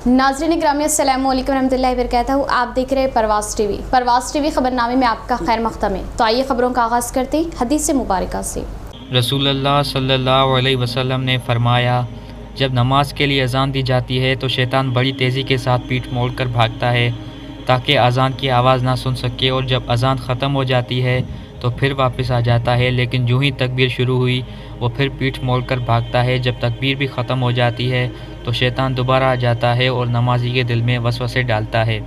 नाज़रीन ग्रामी अस्सलामु अलैकुम रहमतुल्लाहि व बरकातहू। आप देख रहे हैं परवाज़ टीवी खबरनामे में आपका खैर मक़दम है। तो आइए खबरों का आगाज़ करते हैं हदीस मुबारक से। रसूलुल्लाह सल्लल्लाहु अलैहि वसल्लम ने फरमाया, जब नमाज के लिए अज़ान दी जाती है तो शैतान बड़ी तेज़ी के साथ पीठ मोड़कर भागता है ताकि अज़ान की आवाज़ ना सुन सके, और जब अज़ान ख़त्म हो जाती है तो फिर वापस आ जाता है। लेकिन जो ही तकबीर शुरू हुई वो फिर पीठ मोड़कर भागता है। जब तकबीर भी ख़त्म हो जाती है तो शैतान दोबारा आ जाता है और नमाजी के दिल में वसवसे डालता है।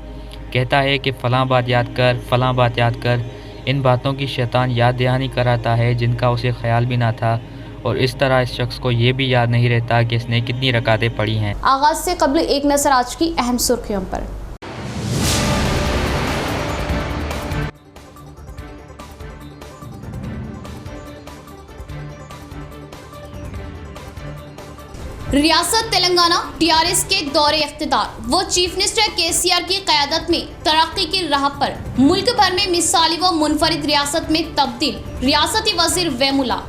कहता है कि फ़लाँ बात याद कर, फ़लाँ बात याद कर। इन बातों की शैतान याद दहानी कराता है जिनका उसे ख्याल भी ना था, और इस तरह इस शख्स को ये भी याद नहीं रहता कि इसने कितनी रकातें पढ़ी हैं। आगाज़ से कबल एक नज़र आज की अहम सुर्खियों पर। रियासत तेलंगाना टीआरएस के दौरे इख्तिदार व चीफ मिनिस्टर केसीआर की क़यादत में तरक्की की राह पर, मुल्क भर में मिसाली व मुनफरिद रियासत में तब्दील, रियासती वज़ीर वेमुला।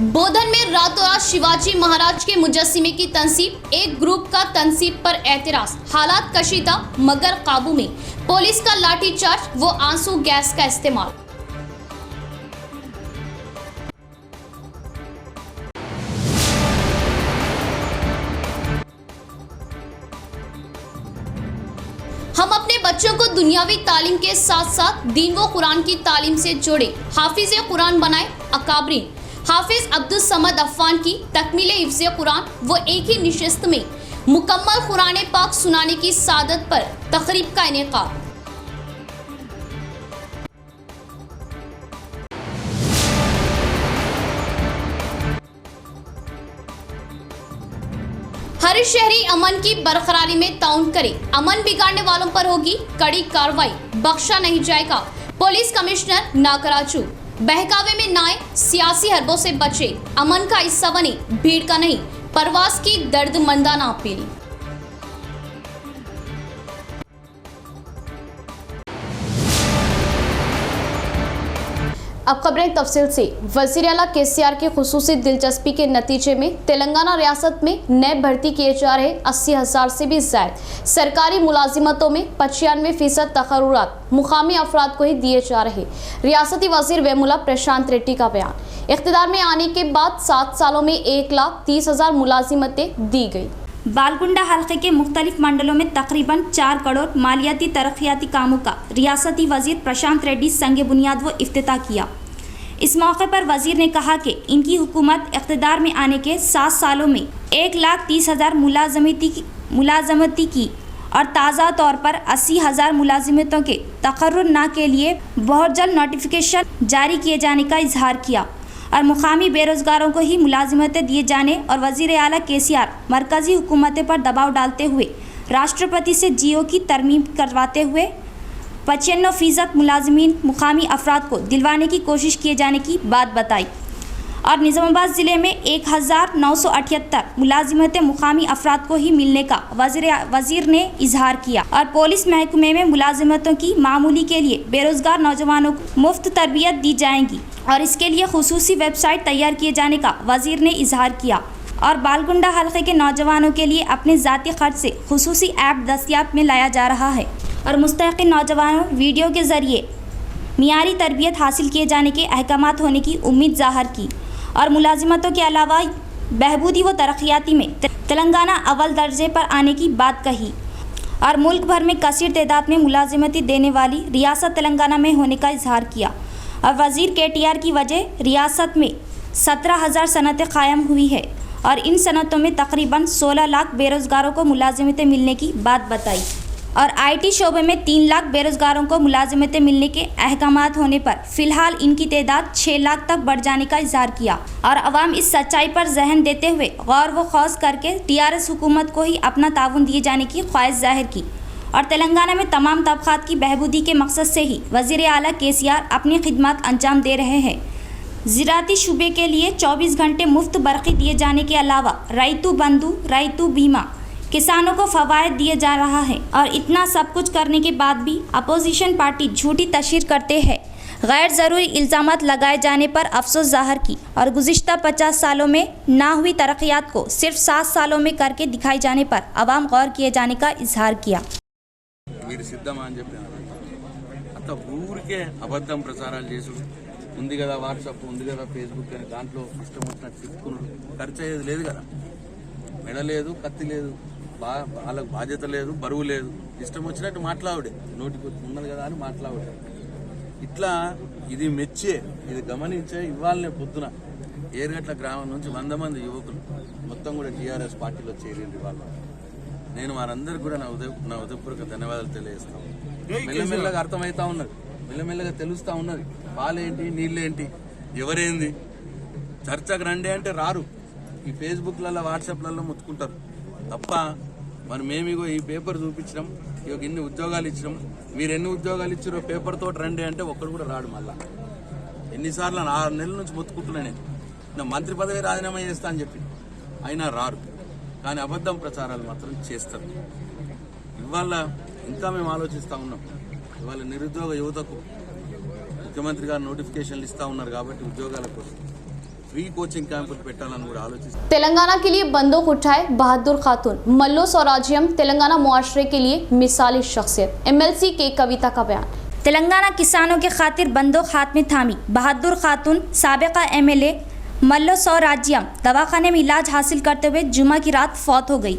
बोधन में रातों रात शिवाजी महाराज के मुजस्सिमे की तंसीब, एक ग्रुप का तंसीब पर एतराज, हालात कशीदा मगर काबू में, पुलिस का लाठीचार्ज व आंसू गैस का इस्तेमाल। हम अपने बच्चों को दुनियावी तालीम के साथ साथ दीन व कुरान की तालीम से जोड़े, हाफिज कुरान बनाए अकाबरीन। हाफिज अब्दुल समद अफ़ान की तकमील हिफ्ज़ कुरान व एक ही निशस्त में मुकम्मल कुरान पाक सुनाने की सादत पर तकरीब का इनेकाद। हर शहरी अमन की बरकरारी में ताउन करे, अमन बिगाड़ने वालों पर होगी कड़ी कार्रवाई, बख्शा नहीं जाएगा। Police commissioner Nagaraju. बहकावे में ना आए, सियासी हरबों से बचे, अमन का हिस्सा बने, भीड़ का नहीं, परवाज़ की दर्दमंदाना अपील। अब खबरें तफसील से। वज़ीर आला केसीआर की खुसूसी दिलचस्पी के नतीजे में तेलंगाना रियासत में नए भर्ती किए जा रहे 80,000 से भी ज़्यादा सरकारी मुलाजिमतों में 95% तकर्रुरात मुकामी अफराद को ही दिए जा रहे। रियासती वज़ीर वेमुला प्रशांत रेड्डी का बयान। इख्तिदार में आने के बाद 7 सालों में 1,30,000 मुलाजिमतें दी गई। बालकुंडा हल्के के मुख्तलिफ मंडलों में तकरीबन 4 करोड़ मालियाती तरक्याती कामों का रियासती वज़ीर प्रशांत रेड्डी संग बुनियाद व इफ्तिताह किया। इस मौके पर वज़ीर ने कहा कि इनकी हुकूमत इक़्तिदार में आने के 7 सालों में 1,30,000 मुलाजमती की और ताज़ा तौर पर 80,000 मुलाजिमतों के तकर्रुर ना के लिए बहुत जल्द नोटिफिकेशन जारी किए जाने का इजहार किया और मुकामी बेरोज़गारों को ही मुलाजिमतें दिए जाने और वज़ीर आला केसीआर मरकज़ी हुकूमत पर दबाव डालते हुए राष्ट्रपति से जीओ की तरमीम करवाते हुए 95% मुलाजमीन मुकामी अफराद को दिलवाने की कोशिश किए जाने की बात बताई और निज़ामाबाद ज़िले में 1,978 मुलाजिमतें मुकामी अफराद को ही मिलने का वज़ीर ने इजहार किया और पुलिस महकमे में मुलाजिमतों की मामूली के लिए बेरोज़गार नौजवानों को मुफ्त तरबियत दी जाएंगी और इसके लिए खुसूसी वेबसाइट तैयार किए जाने का वज़ीर ने इजहार किया और बालकुंडा हल्के के नौजवानों के लिए अपने ज़ाती खर्च से खुसूसी ऐप दस्तियाब में लाया जा रहा है और मुस्तक़िल नौजवानों वीडियो के ज़रिए मियारी तरबियत हासिल किए जाने के अहकामात होने की उम्मीद ज़ाहिर की और मुलाजिमतों के अलावा बहबूदी व तरक्याती में तेलंगाना अव्वल दर्जे पर आने की बात कही और मुल्क भर में कसीर तादाद में मुलाजिमती देने वाली रियासत तेलंगाना में होने का इजहार किया और वज़ीर केटीआर की वजह रियासत में 17,000 सनतें कायम हुई है और इन सनतों में तकरीबन 16 लाख बेरोज़गारों को मुलाजिमतें मिलने की बात बताई और आईटी शोबे में 3 लाख बेरोज़गारों को मुलाजिमतें मिलने के अहकामात होने पर फ़िलहाल इनकी तादाद 6 लाख तक बढ़ जाने का इजहार किया और अवाम इस सच्चाई पर जहन देते हुए गौर व खौस करके टीआरएस हुकूमत को ही अपना ताउन दिए जाने की ख्वाहिश जाहिर की और तेलंगाना में तमाम तबक़ात की बहबूदी के मकसद से ही वज़ीर आला केसीआर अपनी खिदमत अंजाम दे रहे हैं। ज़राअती शुबे के लिए 24 घंटे मुफ्त बरक़ी दिए जाने के अलावा रैतु बंधु रैतु बीमा किसानों को फवायद दिए जा रहा है और इतना सब कुछ करने के बाद भी अपोजिशन पार्टी झूठी तशहीर करते हैं। गैर ज़रूरी इल्ज़ामात लगाए जाने पर अफसोस ज़ाहिर की और गुज़िश्ता 50 सालों में ना हुई तरक्यात को सिर्फ 7 सालों में करके दिखाए जाने पर अवाम गौर किए जाने का इजहार किया। మీరు సిద్ధమా అని చెప్పిన అంత ఊరికే అబద్ధం ప్రచారాలు చేసుడు ఉంది కదా, వాట్సాప్ ఉంది కదా, ఫేస్బుక్ అని దాంట్లో ఇష్టం వచ్చినట్టు చెప్పుకున్నాడు. ఖర్చు అయ్యేది లేదు కదా, మెడ లేదు, కత్తి లేదు, వాళ్ళకు బాధ్యత లేదు, బరువు లేదు, ఇష్టం వచ్చినట్టు మాట్లాడే నోటికి ఉన్నది కదా అని మాట్లాడే. ఇట్లా ఇది మెచ్చే, ఇది గమనించే ఇవాళనే పొద్దున ఏరుగట్ల గ్రామం నుంచి 100 మంది యువకులు మొత్తం కూడా టీఆర్ఎస్ పార్టీలో చేరింది. వాళ్ళు నేను వారందరికీ కూడా నా ఉదయపూర్వక ధన్యవాదాలు తెలియజేస్తాను. మెల్లమెల్లగా అర్థమవుతా ఉన్నది, మెల్లమెల్లగా తెలుస్తూ ఉన్నది పాలేంటి నీళ్ళేంటి ఎవరేంది. చర్చకు రండి అంటే రారు, ఈ ఫేస్బుక్లలో వాట్సాప్లలో ముత్తుకుంటారు తప్ప మరి మేమిగో ఈ పేపర్ చూపించడం, ఇక ఇన్ని ఉద్యోగాలు ఇచ్చినాం, మీరు ఎన్ని ఉద్యోగాలు ఇచ్చారో పేపర్ తోటి రండి అంటే ఒక్కడు కూడా రాడు. మళ్ళా ఎన్నిసార్లు 6 నెలల నుంచి మొత్తుకుంటున్నా నేను మంత్రి పదవి రాజీనామా చేస్తా అని చెప్పి అయినా రారు. కానీ అబద్ధం ప్రచారాలు మాత్రం చేస్తారు. ఇవాళ ఇంకా మేము ఆలోచిస్తూ ఉన్నాం. ఇవాళ నిరుద్యోగ యువతకు ముఖ్యమంత్రి గారు నోటిఫికేషన్లు ఇస్తూ ఉన్నారు కాబట్టి ఉద్యోగాల కోసం फ्री कोचिंग कैंप పెట్టాలని కూడా ఆలోచిస్తాం. तेलंगाना के लिए बंदूक उठाए बहादुर खातून, मल्लो स्वराज्यम तेलंगाना मुआशरे के लिए मिसाली शख्सियत। MLC के कविता का बयान। तेलंगाना किसानों के खातिर बंदूक हाथ में थामी बहादुर खातून साबिका MLA मल्लो स्वराज्यम दवाखाने में इलाज हासिल करते हुए जुमा की रात फौत हो गई।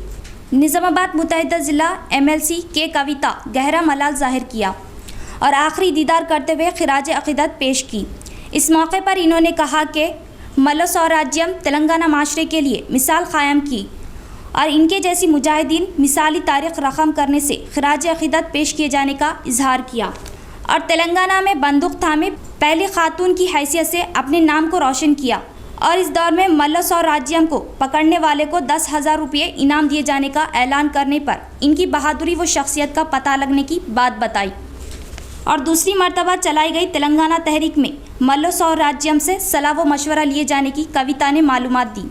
निज़ामाबाद मुत्तहिदा ज़िला MLC के कविता गहरा मलाल जाहिर किया और आखिरी दीदार करते हुए खिराज अक़ीदत पेश की। इस मौके पर इन्होंने कहा कि मल्लो स्वराज्यम तेलंगाना माशरे के लिए मिसाल क़ायम की और इनके जैसी मुजाहिदीन मिसाली तारीख़ रक़म करने से खिराज अक़ीदत पेश किए जाने का इजहार किया और तेलंगाना में बंदूक थामे पहली खातून की हैसियत से अपने नाम को रोशन किया और इस दौर में मल्लो स्वराज्यम को पकड़ने वाले को 10,000 रुपये इनाम दिए जाने का ऐलान करने पर इनकी बहादुरी व शख्सियत का पता लगने की बात बताई। और दूसरी मर्तबा चलाई गई तेलंगाना तहरीक में मल्लो स्वराज्यम से सलाह व मशवरा लिए जाने की कविता ने मालूमात दी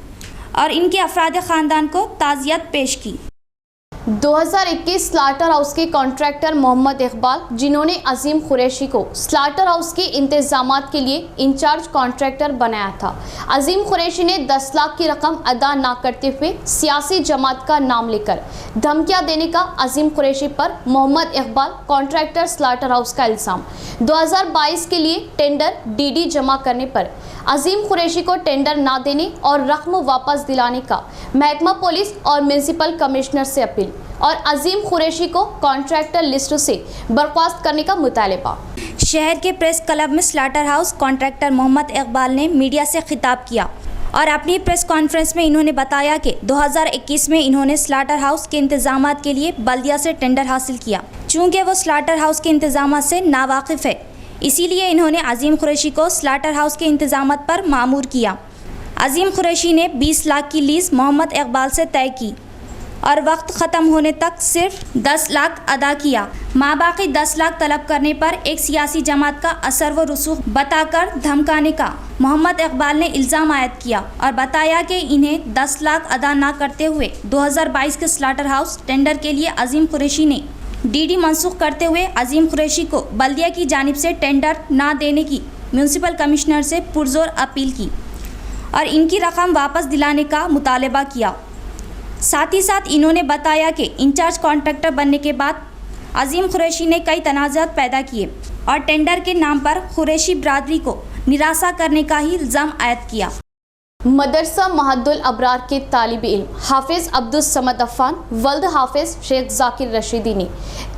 और इनके अफराद ख़ानदान को ताज़ियत पेश की। 2021 स्लाटर हाउस के कॉन्ट्रैक्टर मोहम्मद इकबाल, जिन्होंने अजीम कुरैशी को स्लाटर हाउस के इंतजामात के लिए इंचार्ज कॉन्ट्रैक्टर बनाया था, अजीम कुरैशी ने 10 लाख की रकम अदा ना करते हुए सियासी जमात का नाम लेकर धमकियां देने का अजीम कुरैशी पर Mohammad Iqbal contractor slaughter house का इल्ज़ाम। 2022 के लिए टेंडर DD जमा करने पर अजीम कुरैशी को टेंडर ना देने और रकम वापस दिलाने का महकमा पुलिस और म्यूनसिपल कमिश्नर से अपील और अजीम कुरैशी को कॉन्ट्रैक्टर लिस्ट से बर्खास्त करने का मुतालबा। शहर के प्रेस क्लब में slaughter house contractor Mohammad Iqbal ने मीडिया से खिताब किया और अपनी प्रेस कॉन्फ्रेंस में इन्होंने बताया कि 2021 में इन्होंने स्लाटर हाउस के इंतजामात के लिए बल्दिया से टेंडर हासिल किया। चूँकि वो स्लाटर हाउस के इंतजामात से नावाकिफ़ है, इसीलिए इन्होंने अजीम कुरैशी को स्लाटर हाउस के इंतजामात पर मामूर किया। अजीम कुरैशी ने 20 लाख की लीज़ मोहम्मद इकबाल से तय की और वक्त ख़त्म होने तक सिर्फ 10 लाख अदा किया। माबाकी 10 लाख तलब करने पर एक सियासी जमात का असर व रसूख बताकर धमकाने का मोहम्मद इकबाल ने इल्ज़ाम आयद किया और बताया कि इन्हें 10 लाख अदा ना करते हुए 2022 के स्लाटर हाउस टेंडर के लिए अजीम कुरैशी ने DD मनसूख करते हुए अजीम कुरैशी को बल्दिया की जानिब से टेंडर ना देने की म्यूनसिपल कमिश्नर से पुरजोर अपील की और इनकी रकम वापस दिलाने का मुतालबा किया। साथ ही साथ इन्होंने बताया कि इंचार्ज कॉन्ट्रैक्टर बनने के बाद अजीम कुरैशी ने कई तनाज़ात पैदा किए और टेंडर के नाम पर कुरैशी बरादरी को निराशा करने का ही इल्ज़ाम आयद किया। मदरसा महदुल अबरार के तालिब इल्म हाफिज़ अब्दुल समद अफ़ान वल्द हाफिज़ शेख ज़ाकिर रशीदी ने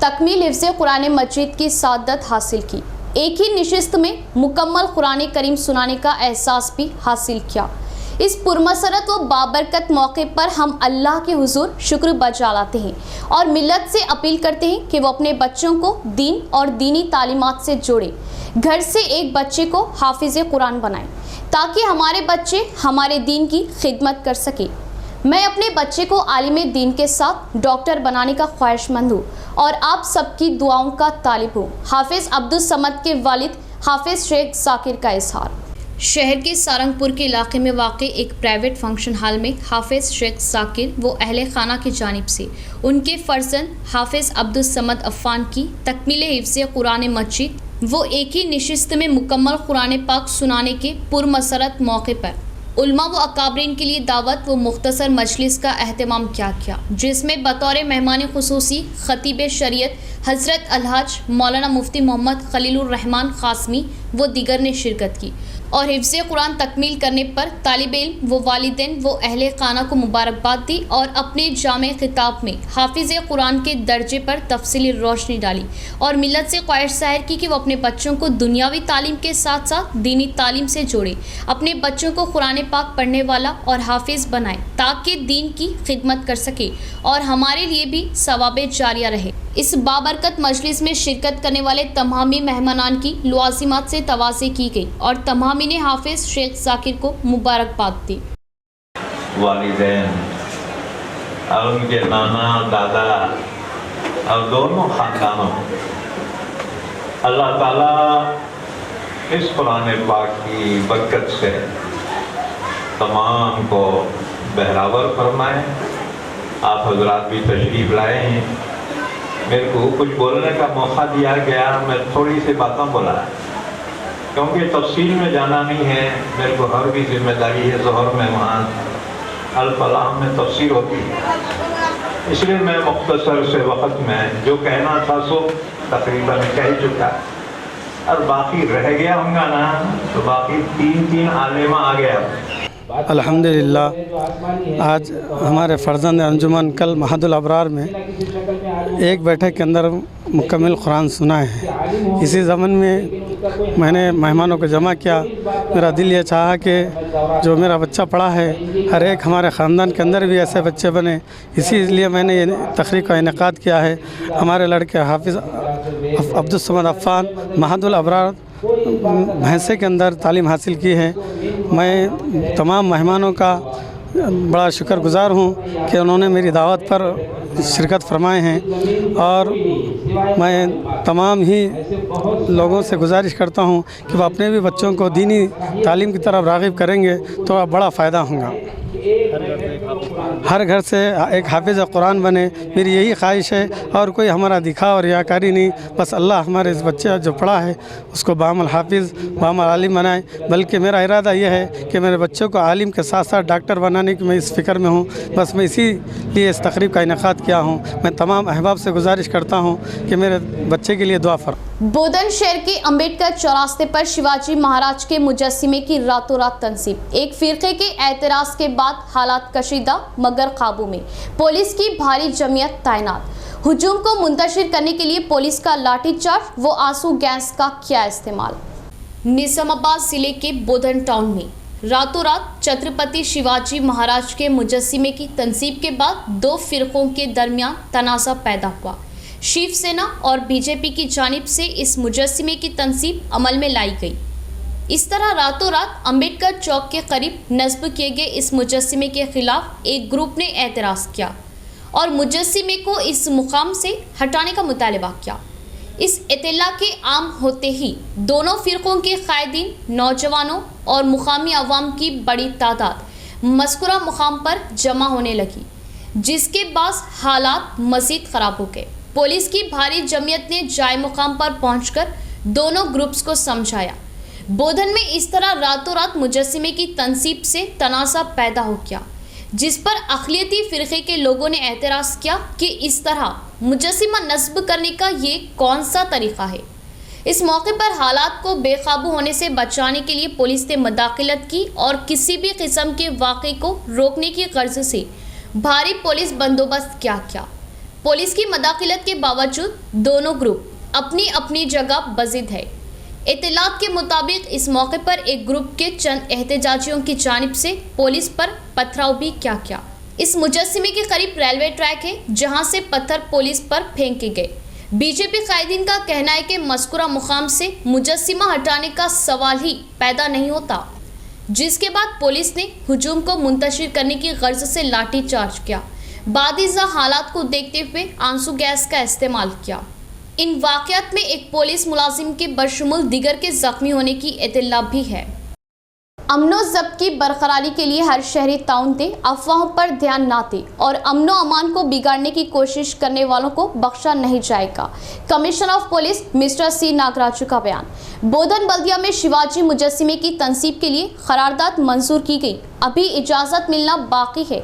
तकमील हिफ्ज़ कुरान मजीद की सादत हासिल की। एक ही निशिस्त में मुकम्मल कुरान करीम सुनाने का एहसास भी हासिल किया। इस पुरमसरत व बाबरकत मौके पर हम अल्लाह के हुजूर शुक्र बजा लाते हैं और मिल्लत से अपील करते हैं कि वो अपने बच्चों को दीन और दीनी तालीमात से जोड़े। घर से एक बच्चे को हाफिज़ कुरान बनाएं ताकि हमारे बच्चे हमारे दीन की खिदमत कर सके। मैं अपने बच्चे को आलिम दीन के साथ डॉक्टर बनाने का ख्वाहिशमंद हूँ और आप सबकी दुआओं का तालिब हूँ। हाफिज़ अब्दुल समद के वालिद हाफिज़ शेख ज़ाकिर का इजहार। शहर के सारंगपुर के इलाके में वाक़ एक प्राइवेट फंक्शन हॉल में हाफिज़ शेख साकिर व अहले खाना की जानिब से उनके फ़र्जंद हाफिज़ अब्दुल समद अफ़ान की तकमील हिफ्ज़ कुरान मजीद वो एक ही नशिस्त में मुकम्मल कुरान पाक सुनाने के पुरमसरत मौके पर उलमा व अकाबरीन के लिए दावत व मुख्तसर मजलिस का अहतमाम किया, जिसमें बतौर मेहमान खुसूसी खतीब शरीयत हज़रत अलहाज मौलाना मुफ्ती मोहम्मद खलीलुर रहमान क़ासमी व दीगर ने शिरकत की और हिफ्ज़ कुरान तकमील करने पर तालिब इल्म व वालिदैन व अहले खाना को मुबारकबाद दी और अपने जामे खिताब में हाफिज़ कुरान के दर्जे पर तफसीली रोशनी डाली और मिलत से ख्वाहिश ज़ाहिर की कि वो अपने बच्चों को दुनियावी तालीम के साथ साथ दीनी तालीम से जोड़े, अपने बच्चों को कुरान पाक पढ़ने वाला और हाफिज़ बनाए ताकि दीन की खिदमत कर सके और हमारे लिए भी सवाबे जारिया रहे। इस बाबरकत मजलिस में शिरकत करने वाले तमामी मेहमानान की लवाजिमात से तवाज़ी की गई और तमामी ने हाफिज़ शेख साकिर को मुबारकबाद दी। वालिदैन और उनके नाना दादा और दोनों ख़ानदानों अल्लाह ताला इस कुरान पाक की बरकत से तमाम को बहरावर फरमाए। आप हजरात भी तशरीफ़ लाए हैं, मेरे को कुछ बोलने का मौका दिया गया, मैं थोड़ी सी बातें बोला क्योंकि तफसील में जाना नहीं है, मेरे को हर भी जिम्मेदारी है। ज़ोहर में वहाँ अल-फलाह में तफसीर होती है, इसलिए मैं मुख्तसर से वक़्त में जो कहना था सो तकरीबन कह चुका और बाकी रह गया होगा ना, तो बाकी तीन आलिमा आ गया। अल्हम्दुलिल्लाह आज हमारे फ़र्जंद अंजुमन कल महदुल अबरार में एक बैठक के अंदर मुकम्मल कुरान सुनाए हैं। इसी ज़मन में मैंने मेहमानों को जमा किया। मेरा दिल ये चाहा कि जो मेरा बच्चा पढ़ा है हर एक हमारे ख़ानदान के अंदर भी ऐसे बच्चे बने, इसीलिए मैंने ये तकरीर का इनेकाद किया है। हमारे लड़के हाफिज़ अब्दुल समद अफ़ान महदुल अबरार भैंसे के अंदर तालीम हासिल की है। मैं तमाम मेहमानों का बड़ा शुक्रगुज़ार हूँ कि उन्होंने मेरी दावत पर शिरकत फरमाए हैं और मैं तमाम ही लोगों से गुजारिश करता हूँ कि वह अपने भी बच्चों को दीनी तालीम की तरफ राग़िब करेंगे तो बड़ा फ़ायदा होगा। हर घर से एक हाफिज़ कुरान बने, मेरी यही ख्वाहिश है और कोई हमारा दिखा और रियाकारी नहीं, बस अल्लाह हमारे इस बच्चे जो पढ़ा है उसको बामल हाफिज़ बामल आलिम बनाए। बल्कि मेरा इरादा यह है कि मेरे बच्चों को आलिम के साथ साथ डॉक्टर बनाने की मैं इस फ़िक्र में हूँ। बस मैं इसीलिए इस तकरीब का इनेकाद किया हूँ। मैं तमाम अहबाब से गुजारिश करता हूँ कि मेरे बच्चे के लिए दुआ फरमाएं। बोधन शहर के अंबेडकर चौरास्ते पर शिवाजी महाराज के मुजस्सिमे की रातों रात तनसीब। एक फिरके के एतराज़ के बाद हालात कशीदा मगर काबू में, पुलिस की भारी जमीयत तैनात। हुजूम को मुंतशिर करने के लिए पुलिस का लाठीचार्ज व आंसू गैस का किया इस्तेमाल। निजामाबाद जिले के बोधन टाउन में रातों रात छत्रपति शिवाजी महाराज के मुजस्सिमे की तनसीब के बाद दो फिरकों के दरमियान तनाज़ा पैदा हुआ। शिवसेना और बीजेपी की जानिब से इस मुजस्सिमे की तनसीब अमल में लाई गई। इस तरह रातों रात अंबेडकर चौक के करीब नस्ब किए गए इस मुजस्सिमे के खिलाफ एक ग्रुप ने एतराज़ किया और मुजस्सिमे को इस मुकाम से हटाने का मुतालबा किया। इस इत्तला के आम होते ही दोनों फिरकों के कायदीन, नौजवानों और मुकामी अवाम की बड़ी तादाद मज़कूरा मुकाम पर जमा होने लगी, जिसके बाद हालात मज़ीद ख़राब हो गए। पुलिस की भारी जमीयत ने जाए मुकाम पर पहुंचकर दोनों ग्रुप्स को समझाया। बोधन में इस तरह रातों रात मुजस्सिमे की तनसीब से तनाज़ा पैदा हो गया, जिस पर अक़लियती फ़िरक़े के लोगों ने एतराज़ किया कि इस तरह मुजस्सिमा नस्ब करने का ये कौन सा तरीक़ा है। इस मौके पर हालात को बेकाबू होने से बचाने के लिए पुलिस ने मदाखलत की और किसी भी किस्म के वाक़े को रोकने की गर्ज से भारी पुलिस बंदोबस्त किया। पुलिस की मदाखलत के बावजूद दोनों ग्रुप अपनी अपनी जगह बजिद है। इत्तलात के मुताबिक इस मौके पर एक ग्रुप के चंद एहतजाजियों की जानिब से पुलिस पर पथराव भी किया। इस मुजस्सिमे के करीब रेलवे ट्रैक है, जहां से पत्थर पुलिस पर फेंके गए। बीजेपी कायदीन का कहना है कि मज़कूरा मुकाम से मुजस्सिमा हटाने का सवाल ही पैदा नहीं होता, जिसके बाद पुलिस ने हुजूम को मुंतशिर करने की गर्ज से लाठी चार्ज किया। बादिज़ा हालात को देखते हुए आंसू गैस का इस्तेमाल किया। इन वाक़यात में एक पुलिस मुलाजिम के बशमुल दिगर के ज़ख्मी होने की इत्तला भी है। अमनो ज़ब्त की बरकरारी के लिए हर शहरी ताउन दे, अफवाहों पर ध्यान ना दे और अमनो अमान को बिगाड़ने की कोशिश करने वालों को बख्शा नहीं जाएगा। कमिश्नर ऑफ पुलिस मिस्टर सी नागराजू का बयान। बोधन बल्दिया में शिवाजी मुजस्सिमे की तंसीब के लिए करारदाद मंजूर की गई, अभी इजाज़त मिलना बाकी है।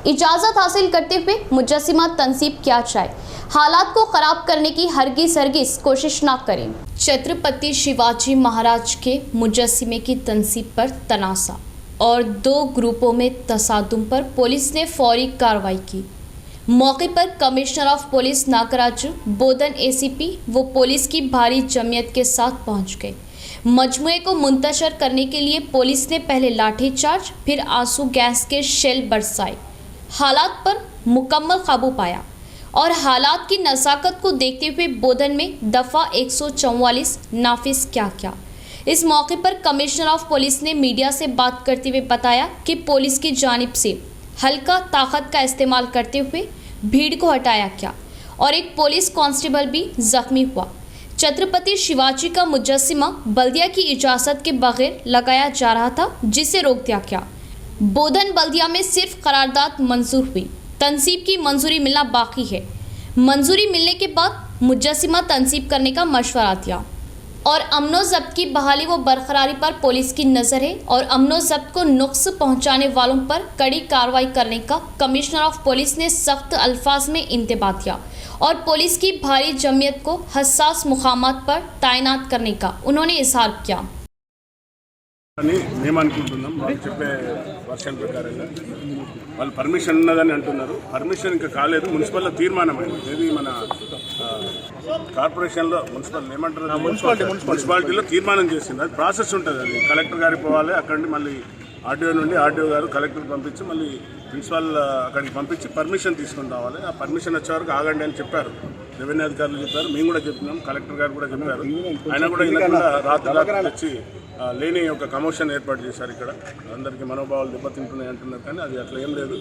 इजाज़त हासिल करते हुए मुजस्सिमा तंसीब किया जाए। हालात को ख़राब करने की हरगिज़ कोशिश ना करें। छत्रपति शिवाजी महाराज के मुजस्सिमे की तंसीब पर तनाज़ा और 2 ग्रुपों में तसादुम पर पुलिस ने फौरी कार्रवाई की। मौके पर commissioner of police Nagaraju, Bodhan ACP व पुलिस की भारी जमीयत के साथ पहुंच गए। मजमुए को मुंतशर करने के लिए पुलिस ने पहले लाठीचार्ज फिर आंसू गैस के शेल बरसाए। हालात पर मुकम्मल काबू पाया और हालात की नज़ाकत को देखते हुए बोधन में दफ़ा 144 नाफिज क्या। इस मौके पर कमिश्नर ऑफ पुलिस ने मीडिया से बात करते हुए बताया कि पुलिस की जानिब से हल्का ताकत का इस्तेमाल करते हुए भीड़ को हटाया गया और एक पुलिस कांस्टेबल भी जख्मी हुआ। छत्रपति शिवाजी का मुजस्सिमा बल्दिया की इजाज़त के बगैर लगाया जा रहा था, जिसे रोक दिया गया। बोधन बल्दिया में सिर्फ करारदाद मंजूर हुई, तंसीब की मंजूरी मिलना बाकी है। मंजूरी मिलने के बाद मुजस्सिमा तंसीब करने का मशवरा दिया और अमनो ज़ब्त की बहाली व बरकरारी पर पुलिस की नज़र है और अमनो ज़ब्त को नुक्स पहुंचाने वालों पर कड़ी कार्रवाई करने का कमिश्नर ऑफ पुलिस ने सख्त अल्फाज में इंतबाह दिया और पुलिस की भारी जमीयत को हसास मुकामात पर तैनात करने का उन्होंने इजहार किया। అని మేము అనుకుంటున్నాం వాళ్ళు చెప్పే వర్షన్ ప్రకారంగా వాళ్ళు పర్మిషన్ ఉన్నదని అంటున్నారు. పర్మిషన్ ఇంకా కాలేదు, మున్సిపల్లో తీర్మానమైంది. ఇది మన కార్పొరేషన్లో మున్సిపల్ ఏమంటారు మున్సిపాలిటీలో తీర్మానం చేసింది. అది ప్రాసెస్ ఉంటుంది, అది కలెక్టర్ గారికి పోవాలి, అక్కడి నుండి మళ్ళీ ఆర్డీఓ నుండి ఆర్డీఓ గారు కలెక్టర్కి పంపించి మళ్ళీ ప్రిన్సిపాల్ అక్కడికి పంపించి పర్మిషన్ తీసుకొని రావాలి. ఆ పర్మిషన్ వచ్చే వరకు ఆగండి అని చెప్పారు. రెవెన్యూ అధికారులు చెప్పారు, మేము కూడా చెప్పినాం, కలెక్టర్ గారు కూడా చెప్పారు. ఆయన కూడా ఇలా రాత్రి వచ్చి లేని ఒక కమోషన్ ఏర్పాటు చేశారు. ఇక్కడ అందరికీ మనోభావాలు దెబ్బతింటున్నాయి అంటున్నారు, కానీ అది అట్లా ఏం లేదు.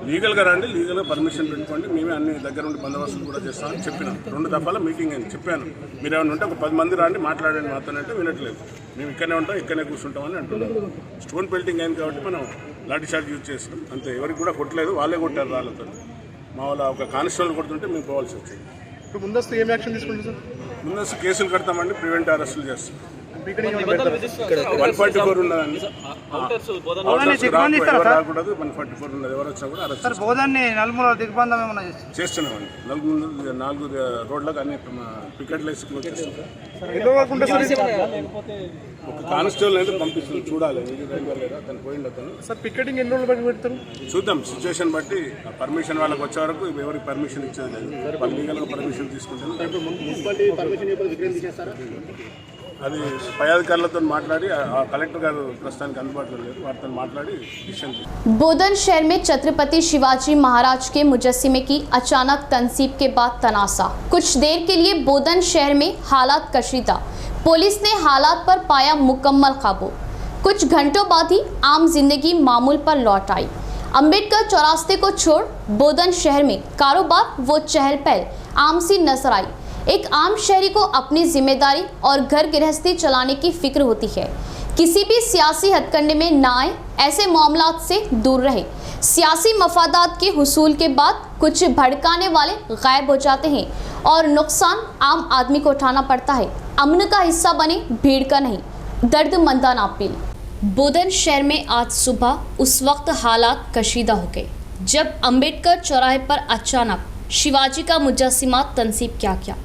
లీగల్గా రండి, లీగల్గా పర్మిషన్ పెట్టుకోండి, మేమే అన్ని దగ్గర ఉండి బందోబస్తులు కూడా చేస్తామని చెప్పినాం. 2 దఫాల మీటింగ్ అయింది, చెప్పాను మీరు ఏమైనా ఉంటే ఒక 10 మంది రండి మాట్లాడండి మాతోనంటే వినట్లేదు. మేము ఇక్కడనే ఉంటాం, ఇక్కడనే కూర్చుంటామని అంటున్నారు. స్టోన్ పెల్టింగ్ అయింది కాబట్టి మనం లాఠీ చార్జ్ యూజ్ చేస్తాం అంతే. ఎవరికి కూడా కొట్టలేదు, వాళ్ళే కొట్టారు రాళ్ళతో. మా వాళ్ళ ఒక కానిస్టేబుల్ కొడుతుంటే మేము పోవాల్సి వచ్చింది. ఇప్పుడు ముందస్తు ఏం యాక్షన్ తీసుకుంటారు సార్? ముందస్తు కేసులు కడతామండి, ప్రివెంట్ అరెస్టులు చేస్తాం. 144 ఉన్నదండి, రాకూడదు. 144 ఉన్నది, ఎవరు వచ్చినా కూడా అరెస్ట్ సార్. బోధన్ని నలుమూల దిగ్బంధం ఏమన్నా చేస్తున్నామండి. 4 రోడ్లకు అన్ని పికెట్లు వేసుకుని వచ్చేస్తున్నాం. ఒక కానిస్టేబుల్ అయితే పంపిస్తుంది, చూడాలి అతను పోయిండు. అతను సార్ పికెటింగ్ ఎన్ని రోజులు బట్టి పెడతారు చూద్దాం, సిచ్యువేషన్ బట్టి. పర్మిషన్ వాళ్ళకి వచ్చే వరకు ఎవరికి పర్మిషన్ ఇచ్చేది లేదు. లీగల్గా పర్మిషన్ తీసుకుంటాను. అది పై అధికారులతో మాట్లాడి, ఆ కలెక్టర్ గారు ప్రస్తుతానికి అందుబాటులో లేరు, వారితో మాట్లాడి డిసిషన్ తీసుకుంటాం. बोधन शहर में छत्रपति शिवाजी महाराज के मुजस्सिमे की अचानक तंसीब के बाद तनाज़ा। कुछ देर के लिए बोधन शहर में हालात कशीदा। पुलिस ने हालात पर पाया मुकम्मल काबू। कुछ घंटों बाद ही आम जिंदगी मामूल पर लौट आई। अम्बेडकर चौरास्ते को छोड़ बोधन शहर में कारोबार वो चहल पहल आम सी नजर आई। एक आम शहरी को अपनी जिम्मेदारी और घर गृहस्थी चलाने की फिक्र होती है। किसी भी सियासी हथकंडे में ना आए, ऐसे मामलात से दूर रहे। सियासी मफादात के हुसूल के बाद कुछ भड़काने वाले गायब हो जाते हैं और नुकसान आम आदमी को उठाना पड़ता है। अमन का हिस्सा बने, भीड़ का नहीं। दर्दमंदाना अपील। बोधन शहर में आज सुबह उस वक्त हालात कशीदा हो गए जब अम्बेडकर चौराहे पर अचानक शिवाजी का मुजस्सिमा तंसीब किया गया,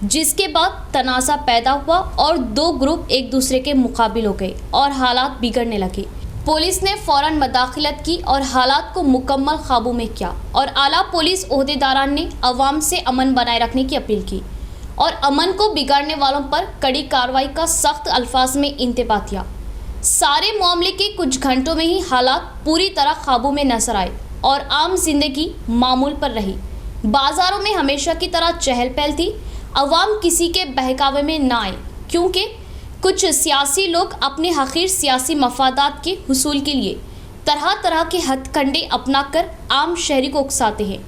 जिसके बाद तनाज़ा पैदा हुआ और 2 ग्रुप एक दूसरे के मुकाबिल हो गए और हालात बिगड़ने लगे। पुलिस ने फ़ौरन मदाखिलत की और हालात को मुकम्मल काबू में किया और आला पुलिस ओहदेदारान ने अवाम से अमन बनाए रखने की अपील की और अमन को बिगाड़ने वालों पर कड़ी कार्रवाई का सख्त अल्फाज में इंतबाह दिया। सारे मामले के कुछ घंटों में ही हालात पूरी तरह काबू में नजर आए और आम जिंदगी मामूल पर रही। बाज़ारों में हमेशा की तरह चहल पहल थी। अवाम किसी के बहकावे में ना आए, क्योंकि कुछ सियासी लोग अपने हकीर सियासी मफादात के हुसूल के लिए तरह तरह के हथकंडे अपनाकर आम शहरी को उकसाते हैं,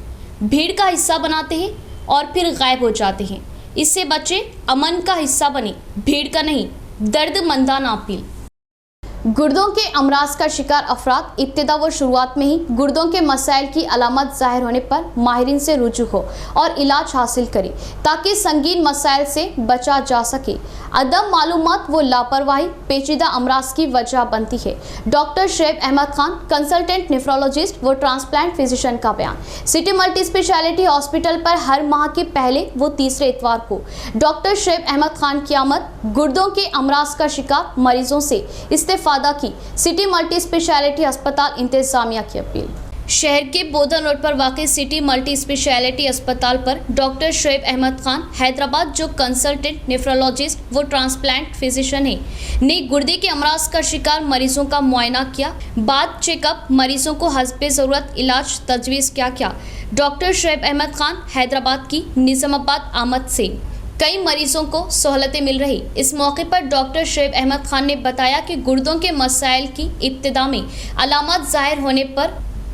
भीड़ का हिस्सा बनाते हैं और फिर गायब हो जाते हैं। इससे बचे, अमन का हिस्सा बने, भीड़ का नहीं। दर्दमंदाना अपील। गुर्दों के अमराज का शिकार अफराद इब्तिदा व शुरुआत में ही गुर्दों के मसाइल की अलामत जाहिर होने पर माहिरीन से रुजू हो और इलाज हासिल करे ताकि संगीन मसाइल से बचा जा सके। अदम मालूमात व लापरवाही पेचीदा अमराज की वजह बनती है। Doctor Shoaib Ahmed Khan, consultant nephrologist व ट्रांसप्लांट फिजिशियन का बयान। सिटी मल्टी स्पेशलिटी हॉस्पिटल पर हर माह के पहले व तीसरे इतवार को डॉक्टर शुएब अहमद खान की आमद। गुर्दों के अमराज का शिकार मरीजों से इस्तेफादा की सिटी मल्टी स्पेशलिटी अस्पताल इंतजामिया की अपील। शहर के बोधन रोड पर वाक़ सिटी मल्टी स्पेशलिटी अस्पताल पर डॉक्टर शुएब अहमद खान हैदराबाद, जो कंसल्टेंट नेफ्रोलॉजिस्ट व ट्रांसप्लांट फिजिशियन है, ने गुर्दे के अमराज का शिकार मरीजों का मुआयना किया। बाद चेकअप मरीजों को हस्बे ज़रूरत इलाज तजवीज़ क्या। डॉक्टर शुएब अहमद खान हैदराबाद की निज़ामाबाद आमद से कई मरीजों को सहूलतें मिल रही। इस मौके पर डॉक्टर शुएब अहमद खान ने बताया कि गुर्दों के मसाइल की इब्तिदा में अलामत ज़ाहिर होने पर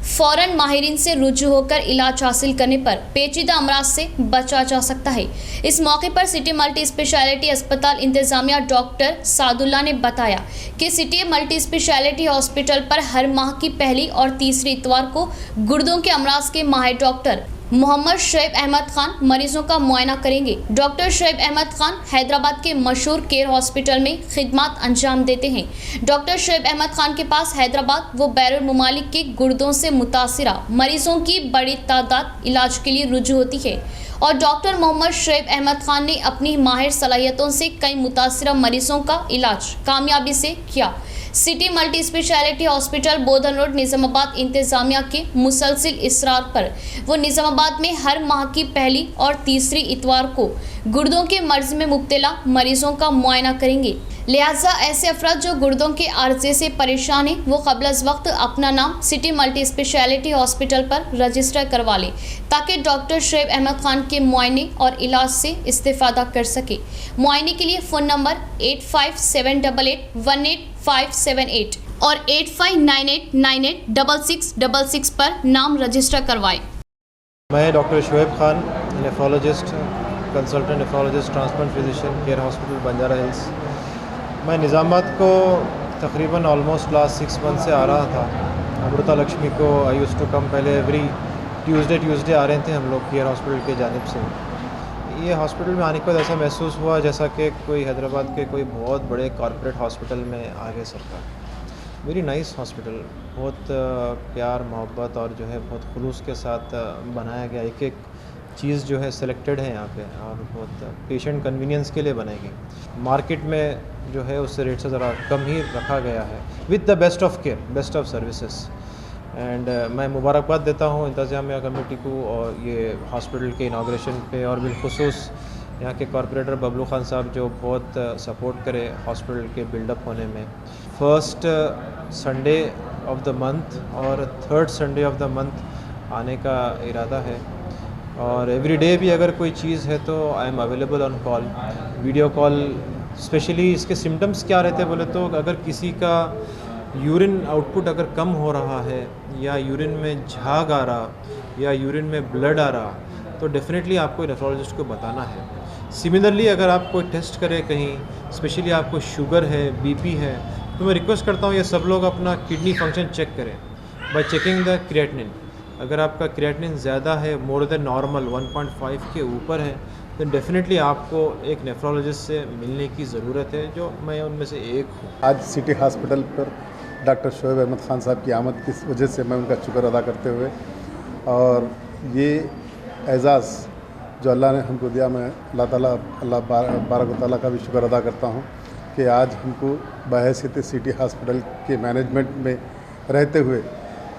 फ़ौरन माहिरीन से रुजू होकर इलाज हासिल करने पर पेचीदा अमराज से बचा जा सकता है। इस मौके पर सिटी मल्टी स्पेशलिटी अस्पताल इंतजामिया डॉक्टर सादुल्ला ने बताया कि सिटी मल्टी स्पेशलिटी हॉस्पिटल पर हर माह की पहली और तीसरी इतवार को गुर्दों के अमराज के माहिर डॉक्टर मोहम्मद शुएब अहमद खान मरीजों का मुआयना करेंगे। डॉक्टर शुएब अहमद खान हैदराबाद के मशहूर केयर हॉस्पिटल में खिदमत अंजाम देते हैं। डॉक्टर शुएब अहमद खान के पास हैदराबाद व बैरून मुमालिक के गुर्दों से मुतासिरा मरीजों की बड़ी तादाद इलाज के लिए रुजू होती है और डॉक्टर मोहम्मद शुएब अहमद खान ने अपनी माहिर सलाहियतों से कई मुतासिरा मरीजों का इलाज कामयाबी से किया। सिटी मल्टी स्पेशलिटी हॉस्पिटल बोधन रोड निज़ामाबाद इंतजामिया के मुसलसिल इसरार पर वो निज़ामाबाद में हर माह की पहली और तीसरी इतवार को गुर्दों के मर्ज में मुब्तला मरीजों का मुआयना करेंगे। लिहाजा ऐसे अफराद जो गुर्दों के आर्जे से परेशान हैं वो क़ब्ल अज़ वक्त अपना नाम सिटी मल्टी स्पेशलिटी हॉस्पिटल पर रजिस्टर करवा लें ताकि डॉक्टर शुएब अहमद खान के मुआयने और इलाज से इस्तेफादा कर सके। मुआयने के लिए फ़ोन नंबर 8578818578 और 8598986666 पर नाम रजिस्टर करवाएं। मैं doctor Shoaib Khan, nephrologist, consultant nephrologist, transplant physician, care hospital Banjara hills. मैं निज़ामाबाद को तकरीबन ऑलमोस्ट लास्ट 6 मंथ से आ रहा था। अमृता लक्ष्मी को आई यूज्ड टू कम, पहले एवरी ट्यूसडे आ रहे थे हम लोग केयर हॉस्पिटल के जानिब से। ये हॉस्पिटल में आने के बाद ऐसा महसूस हुआ जैसा कि कोई हैदराबाद के कोई बहुत बड़े कॉर्पोरेट हॉस्पिटल में आ गए सरकार। वेरी नाइस हॉस्पिटल, बहुत प्यार मोहब्बत और जो है बहुत खुलूस के साथ बनाया गया। एक एक चीज़ जो है सिलेक्टेड है यहाँ पे और बहुत पेशेंट कन्वीनियंस के लिए बनाई गई। मार्केट में जो है उससे रेट से ज़रा कम ही रखा गया है with the best of care, best of services. And मैं मुबारकबाद देता हूँ इंतज़ामिया कमेटी को और ये हॉस्पिटल के इनाग्रेशन पे और बिलखुसूस यहाँ के कॉरपोरेटर बबलू खान साहब जो बहुत सपोर्ट करे हॉस्पिटल के बिल्डअप होने में। First Sunday of the month और third Sunday of the month आने का इरादा है और एवरी डे भी अगर कोई चीज़ है तो I am available on call, video call. Specially इसके सिम्टम्स क्या रहते हैं बोले तो अगर किसी का यूरिन आउटपुट अगर कम हो रहा है या यूरिन में झाग आ रहा या यूरिन में ब्लड आ रहा तो डेफिनेटली आपको नेफ्रोलॉजिस्ट को बताना है। सिमिलरली अगर आप कोई टेस्ट करें कहीं, स्पेशली आपको शुगर है, बीपी है, तो मैं रिक्वेस्ट करता हूँ ये सब लोग अपना किडनी फंक्शन चेक करें बाय चेकिंग द क्रिएटिनिन। अगर आपका क्रिएटिनिन ज़्यादा है, मोर देन नॉर्मल 1.5 के ऊपर है, तो डेफिनेटली आपको एक नेफ्रोलॉजिस्ट से मिलने की ज़रूरत है, जो मैं उनमें से एक हूँ। आज सिटी हॉस्पिटल पर डॉक्टर शुएब अहमद खान साहब की आमद की वजह से मैं उनका शुक्र अदा करते हुए और ये एज़ाज़ जो अल्लाह ने हमको दिया, मैं अल्लाह बारक ताला का भी शुक्र अदा करता हूँ कि आज हमको बहैसियत सिटी हॉस्पिटल के मैनेजमेंट में रहते हुए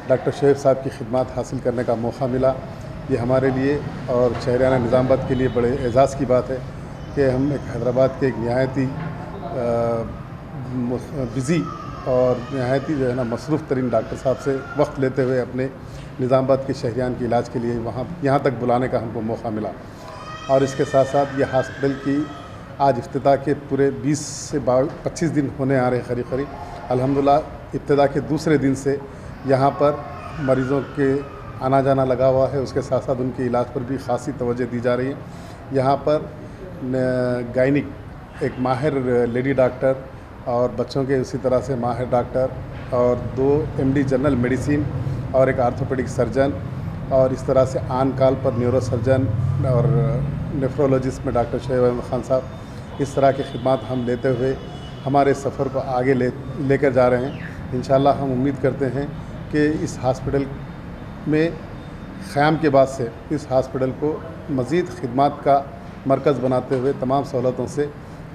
डॉक्टर शुएब साहब की खिदमत हासिल करने का मौका मिला। ये हमारे लिए और शहरियाना निज़ामाबाद के लिए बड़े एज़ाज़ की बात है कि हम एक हैदराबाद के एक नहायत ही बिज़ी और नहायत ही जो है ना मसरूफ़ तरीन डॉक्टर साहब से वक्त लेते हुए अपने निज़ामाबाद के शहरियान के इलाज के लिए यहाँ तक बुलाने का हमको मौका मिला। और इसके साथ साथ ये हॉस्पिटल की आज इफ्तिताह के पूरे 20 से 25 दिन होने आ रहे करीब करीब। अल्हम्दुलिल्लाह इब्तिदा के दूसरे दिन से यहाँ पर मरीज़ों के आना जाना लगा हुआ है। उसके साथ साथ उनके इलाज पर भी ख़ासी तवज्जो दी जा रही है। यहाँ पर गायनिक एक माहिर लेडी डॉक्टर और बच्चों के उसी तरह से माहिर डॉक्टर और 2 MD जनरल मेडिसिन और एक आर्थोपेडिक सर्जन और इस तरह से आन कॉल पर न्यूरो सर्जन और नेफ्रोलॉजिस्ट में डॉक्टर शोएब अहमद खान साहब, इस तरह की खिदमत हम लेते हुए हमारे सफ़र को आगे लेकर जा रहे हैं। इंशाअल्लाह हम उम्मीद करते हैं कि इस हॉस्पिटल में क़याम के बाद से इस हॉस्पिटल को मज़ीद खिदमत का मरकज़ बनाते हुए तमाम सहूलतों से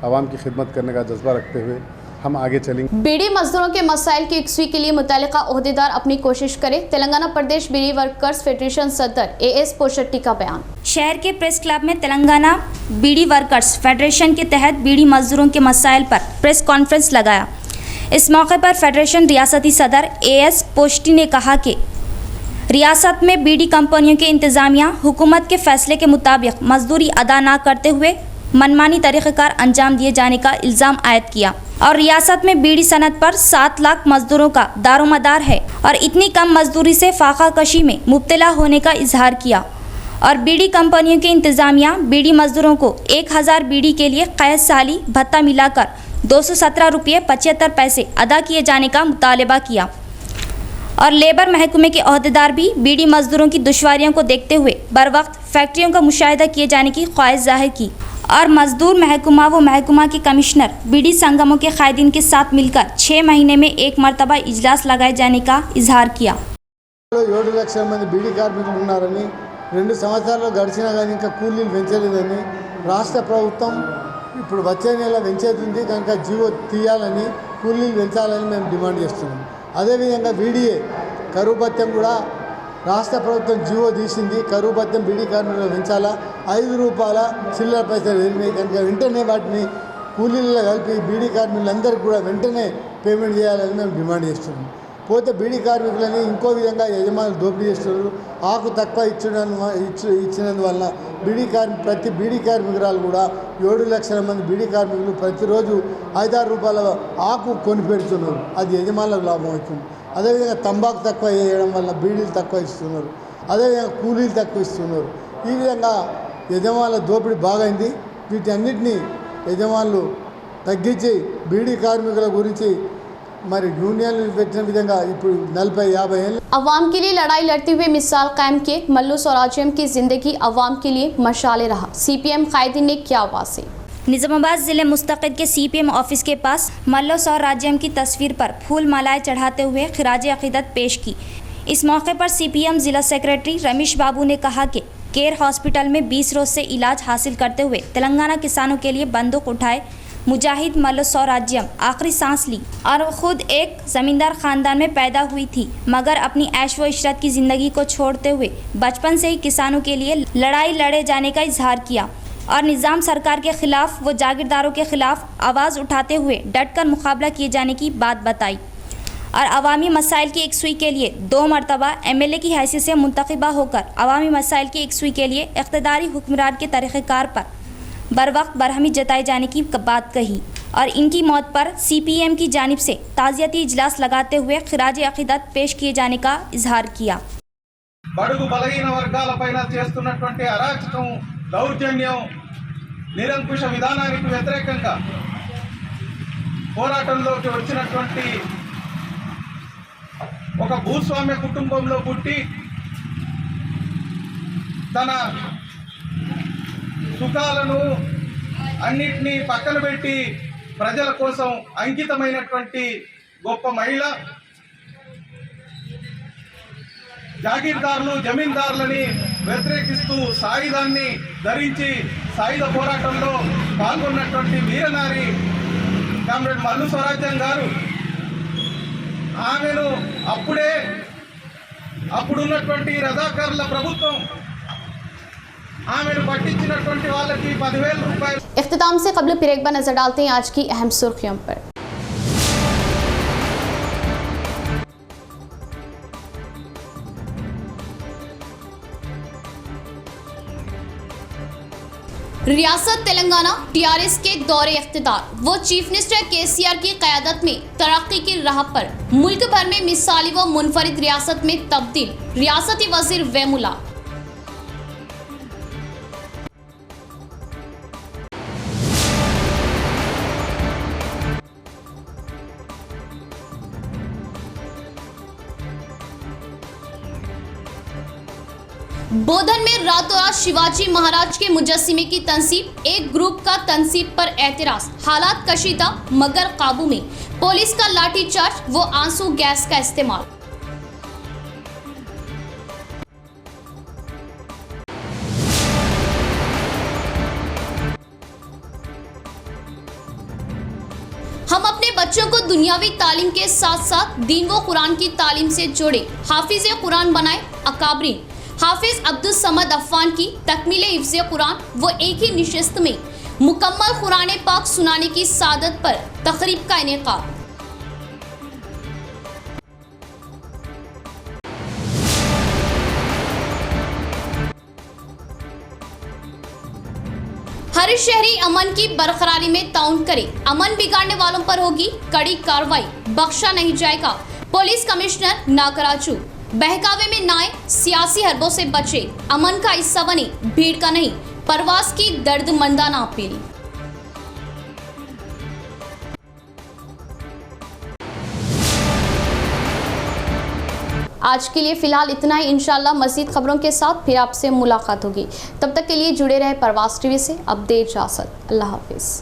आवाम की खिदमत करने का जज्बा रखते हुए हम आगे चलेंगे। बीड़ी मजदूरों के मसाइल की यकसुई के लिए मुतल्लिका ओहदेदार अपनी कोशिश करें। तेलंगाना प्रदेश बीड़ी वर्कर्स फेडरेशन सदर AS पोशेट्टी का बयान। शहर के प्रेस क्लब में तेलंगाना बीड़ी वर्कर्स फेडरेशन के तहत बीड़ी मजदूरों के मसाइल पर प्रेस कॉन्फ्रेंस लगाया। इस मौके पर फेडरेशन रियासती सदर AS पोशेट्टी ने कहा कि रियासत में बीड़ी कंपनियों के इंतजामिया हुकूमत के फैसले के मुताबिक मजदूरी अदा न करते हुए मनमानी तरीक़ेकार अंजाम दिए जाने का इल्ज़ाम आयद किया और रियासत में बीड़ी सनत पर 7 लाख मजदूरों का दारोमदार है और इतनी कम मजदूरी से फाका कशी में मुब्तला होने का इजहार किया और बीड़ी कंपनियों के इंतजामिया बीड़ी मजदूरों को 1000 बीड़ी के लिए कैद साली भत्ता मिलाकर 217 रुपये 75 पैसे अदा किए जाने का मुतालबा किया और लेबर महकमे के अहदेदार भी बीड़ी मजदूरों की दुश्वारियों को देखते हुए बर वक्त फैक्ट्रियों का मुशाहिदा किए जाने की ख्वाहिश जाहिर की और मजदूर महकुमा व महकुमा के कमिश्नर बीड़ी संगमों के कायदीन के साथ मिलकर 6 महीने में एक मरतबा इजलास लगाए जाने का इजहार किया। 7 లక్షల మంది బీడీ కార్మికులు ఉన్నారని 2 సంవత్సరాలు గడిచినా కానీ ఇంకా కూలీలు పెంచలేదని రాష్ట్ర ప్రభుత్వం ఇప్పుడు వచ్చే నెల పెంచేది కనుక జీవో తీయాలని కూలీలు పెంచాలని మేము డిమాండ్ చేస్తున్నాం। అదేవిధంగా బీడీఏ కరువు భత్యం కూడా రాష్ట్ర ప్రభుత్వం జీవో తీసింది, కరువు భత్యం బీడీ కార్మికులు పెంచాలా, 5 రూపాయల చిల్లర పైసలు వెళ్ళినాయి కనుక వెంటనే వాటిని కూలీలలో కలిపి బీడీ కార్మికులందరికీ కూడా వెంటనే పేమెంట్ చేయాలని మేము డిమాండ్ చేస్తున్నాం। పోతే బీడీ కార్మికులని ఇంకో విధంగా యజమానులు దోపిడీ చేస్తున్నారు। ఆకు తక్కువ ఇచ్చినందువల్ల ప్రతి బీడీ కార్మికురాలు కూడా 7 లక్షల మంది బీడీ కార్మికులు ప్రతిరోజు 5-6 రూపాయల ఆకు కొని పెడుతున్నారు, అది యజమానులకు లాభం అవుతుంది। అదేవిధంగా తంబాకు తక్కువ వేయడం వల్ల బీడీలు తక్కువ ఇస్తున్నారు, అదేవిధంగా కూలీలు తక్కువ ఇస్తున్నారు। ఈ విధంగా యజమానుల దోపిడీ బాగైంది। వీటన్నిటినీ యజమానులు తగ్గించి బీడీ కార్మికుల గురించి మరి యూనియన్లు పెట్టిన విధంగా ఇప్పుడు 40-50 ఏళ్ళు अवाम के लिए लड़ाई लड़ते हुए मिसाल कायम किए। मल्लू स्वराज्यम की जिंदगी अवाम के लिए मशाले रहा। CPM कायदीन ने क्या वासे। निज़ामाबाद ज़िले मुस्तक़िल के CPM ऑफिस के पास मल्लो स्वराज्यम की तस्वीर पर फूल मालाएं चढ़ाते हुए खिराज अक़ीदत पेश की। इस मौके पर CPM ज़िला सेक्रेटरी रमेश बाबू ने कहा कि केयर हॉस्पिटल में 20 रोज़ से इलाज हासिल करते हुए तेलंगाना किसानों के लिए बंदूक उठाए मुजाहिद मल्लो स्वराज्यम आखिरी सांस ली और वो खुद एक ज़मींदार ख़ानदान में पैदा हुई थी, मगर अपनी ऐश व इशरत की ज़िंदगी को छोड़ते हुए बचपन से ही किसानों के लिए लड़ाई लड़े जाने का इजहार किया और निज़ाम सरकार के ख़िलाफ़ व जागीरदारों के ख़िलाफ़ आवाज़ उठाते हुए डटकर मुकाबला किए जाने की बात बताई और अवामी मसाइल की यकसुई के लिए 2 मरतबा MLA की हैसियत से मुंतखबा होकर अवामी मसाइल की यकसुई के लिए इक़्तिदारी हुक्मरान के तरीक़ेकार पर बर वक्त बरहमी जताए जाने की बात कही और इनकी मौत पर CPM की जानिब से ताज़ियती इजलास लगाते हुए खिराज अक़ीदत पेश किए जाने का इजहार किया। బడుగు బలహీన వర్గాలపైన చేస్తున్నటువంటి అరాచకం, దౌర్జన్యం, నిరంకుశ విధానానికి వ్యతిరేకంగా పోరాటంలోకి వచ్చినటువంటి ఒక భూస్వామ్య కుటుంబంలో పుట్టి తన సుఖాలను అన్నిటినీ పక్కన పెట్టి ప్రజల కోసం అంకితమైనటువంటి గొప్ప మహిళ, జాగీర్దారులు జమీందారులని వ్యతిరేకిస్తూ సాయుధాన్ని ధరించి సాయుధ పోరాటంలో పాల్గొన్నటువంటి వీరనారి కామ్రేడ్ మల్లు స్వరాజ్యం గారు ఆమెను అప్పుడున్నటువంటి రజాకారుల ప్రభుత్వం आमेर पट्टिंचिनటువంటి వాళ్ళకి 10,000 రూపాయలు। इख्तिताम से कबल फिर एक बार नजर डालते हैं आज की अहम सुर्खियों पर। रियासत तेलंगाना TRS के दौरे इख्तिदार वो चीफ मिनिस्टर KCR की क़यादत में तरक्की की राह पर मुल्क भर में मिसाली व मुनफरिद रियासत में तब्दील। रियासती वजीर वेमुला। बोधन में रातों रात शिवाजी महाराज के मुजस्सिमे की तंसीब, एक ग्रुप का तंसीब पर एतराज, हालात कशीदा मगर काबू में, पुलिस का लाठीचार्ज व आंसू गैस का इस्तेमाल। हम अपने बच्चों को दुनियावी तालीम के साथ साथ दीन व कुरान की तालीम से जोड़े, हाफिज कुरान बनाए अकाबरीन। हाफिज अब्दुल समद अफ़ान की तकमील हिफ्ज़ कुरान व एक ही निशस्त में मुकम्मल कुरान पाक सुनाने की सादत पर तकरीब का इनेकाद। हर शहरी अमन की बरकरारी में ताउन करे, अमन बिगाड़ने वालों पर होगी कड़ी कार्रवाई, बख्शा नहीं जाएगा। पुलिस कमिश्नर नागराजू बहकावे में ना आए, सियासी हरबों से बचे, अमन का हिस्सा बने, भीड़ का नहीं। परवास की दर्दमंदाना अपील। आज के लिए फिलहाल इतना ही। इंशाल्लाह मज़ीद खबरों के साथ फिर आपसे मुलाकात होगी। तब तक के लिए जुड़े रहे परवास टीवी से। अब दे इजाज़त। अल्लाह हाफिज़।